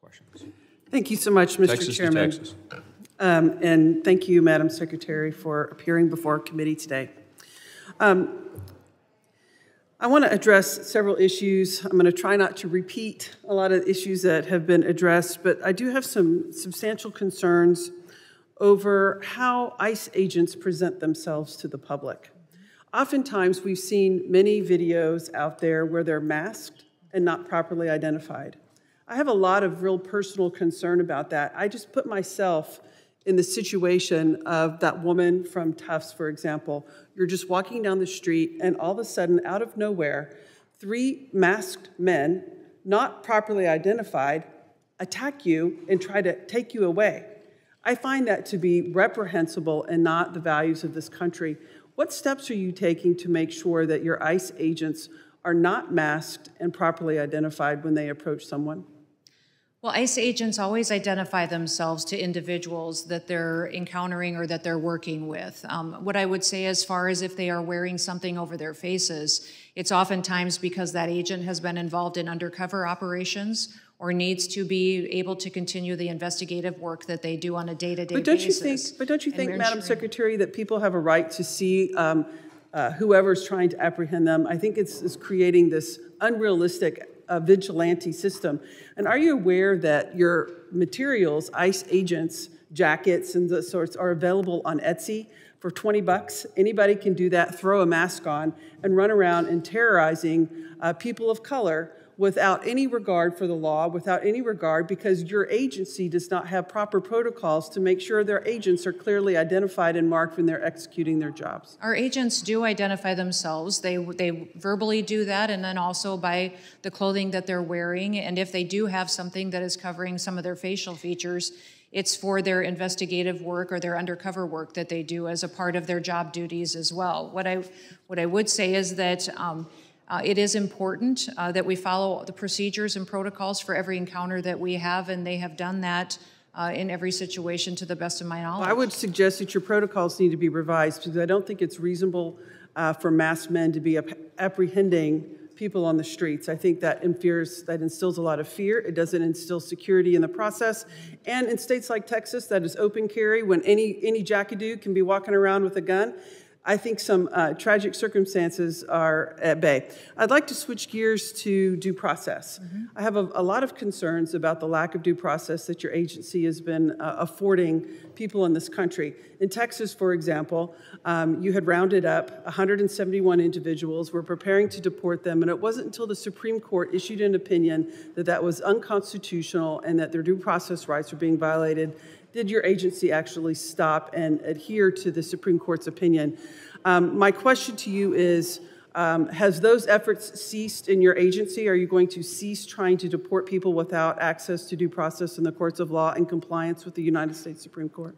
Questions? Thank you so much, Mr. Texas Chairman. to Texas. And thank you, Madam Secretary, for appearing before our committee today. I want to address several issues. I'm going to try not to repeat a lot of issues that have been addressed, but I do have some substantial concerns over how ICE agents present themselves to the public. Oftentimes, we've seen many videos out there where they're masked and not properly identified. I have a lot of real personal concern about that. I just put myself in the situation of that woman from Tufts, for example. You're just walking down the street, and all of a sudden, out of nowhere, 3 masked men, not properly identified, attack you and try to take you away. I find that to be reprehensible and not the values of this country. What steps are you taking to make sure that your ICE agents are not masked and properly identified when they approach someone? Well, ICE agents always identify themselves to individuals that they're encountering or that they're working with. What I would say as far as if they are wearing something over their faces, it's oftentimes because that agent has been involved in undercover operations or needs to be able to continue the investigative work that they do on a day-to-day basis. But don't you think, Madam Secretary, that people have a right to see whoever's trying to apprehend them? I think it's creating this unrealistic vigilante system. And are you aware that your materials, ICE agents, jackets, and the sorts are available on Etsy for 20 bucks? Anybody can do that, throw a mask on, and run around and terrorizing people of color without any regard for the law, without any regard, because your agency does not have proper protocols to make sure their agents are clearly identified and marked when they're executing their jobs. Our agents do identify themselves. They verbally do that, and then also by the clothing that they're wearing. And if they do have something that is covering some of their facial features, it's for their investigative work or their undercover work that they do as a part of their job duties as well. What I would say is that it is important that we follow the procedures and protocols for every encounter that we have, and they have done that in every situation to the best of my knowledge. Well, I would suggest that your protocols need to be revised, because I don't think it's reasonable for masked men to be apprehending people on the streets. I think that instills a lot of fear. It doesn't instill security in the process. And in states like Texas, that is open carry, when any jackadoo can be walking around with a gun, I think some tragic circumstances are at bay. I'd like to switch gears to due process. I have a lot of concerns about the lack of due process that your agency has been affording people in this country. In Texas, for example, you had rounded up 171 individuals, were preparing to deport them, and it wasn't until the Supreme Court issued an opinion that that was unconstitutional and that their due process rights were being violated did your agency actually stop and adhere to the Supreme Court's opinion. My question to you is, has those efforts ceased in your agency? Are you going to cease trying to deport people without access to due process in the courts of law in compliance with the United States Supreme Court?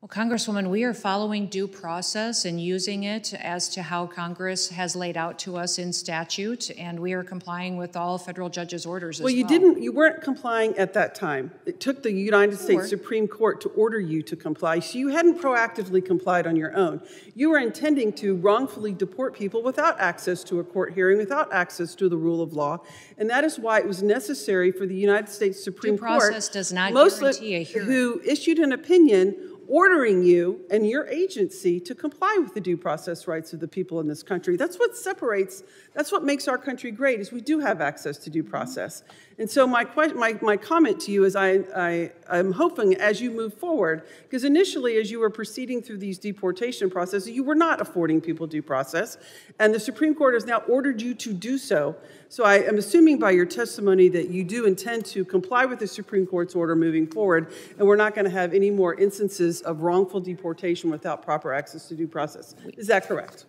Well, Congresswoman, we are following due process and using it as to how Congress has laid out to us in statute, and we are complying with all federal judges' orders as well. Well, you weren't complying at that time. It took the United States Supreme Court to order you to comply, so you hadn't proactively complied on your own. You were intending to wrongfully deport people without access to a court hearing, without access to the rule of law, and that is why it was necessary for the United States Supreme Court, due process does not guarantee a hearing, who issued an opinion ordering you and your agency to comply with the due process rights of the people in this country. That's what separates, that's what makes our country great, is we do have access to due process. And so my comment to you is I'm hoping as you move forward, because initially as you were proceeding through these deportation processes, you were not affording people due process, and the Supreme Court has now ordered you to do so. So I am assuming by your testimony that you do intend to comply with the Supreme Court's order moving forward, and we're not going to have any more instances of wrongful deportation without proper access to due process. Is that correct?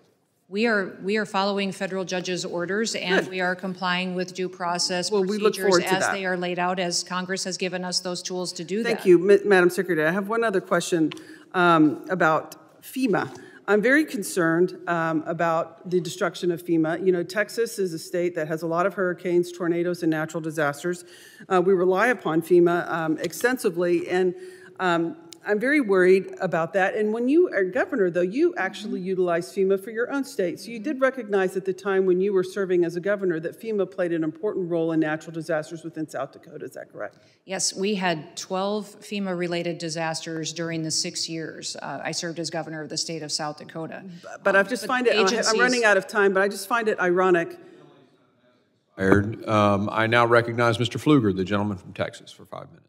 We are following federal judges' orders, and Good. We are complying with due process we look procedures forward to as that. They are laid out, as Congress has given us those tools to do that. Thank you, Madam Secretary. I have one other question about FEMA. I'm very concerned about the destruction of FEMA. You know, Texas is a state that has a lot of hurricanes, tornadoes, and natural disasters. We rely upon FEMA extensively, and I'm very worried about that. And when you are governor, though, you actually utilized FEMA for your own state. So you did recognize at the time when you were serving as a governor that FEMA played an important role in natural disasters within South Dakota. Is that correct? Yes, we had 12 FEMA-related disasters during the 6 years I served as governor of the state of South Dakota. But I just find it, I'm running out of time, but I just find it ironic. I now recognize Mr. Pfluger, the gentleman from Texas, for 5 minutes.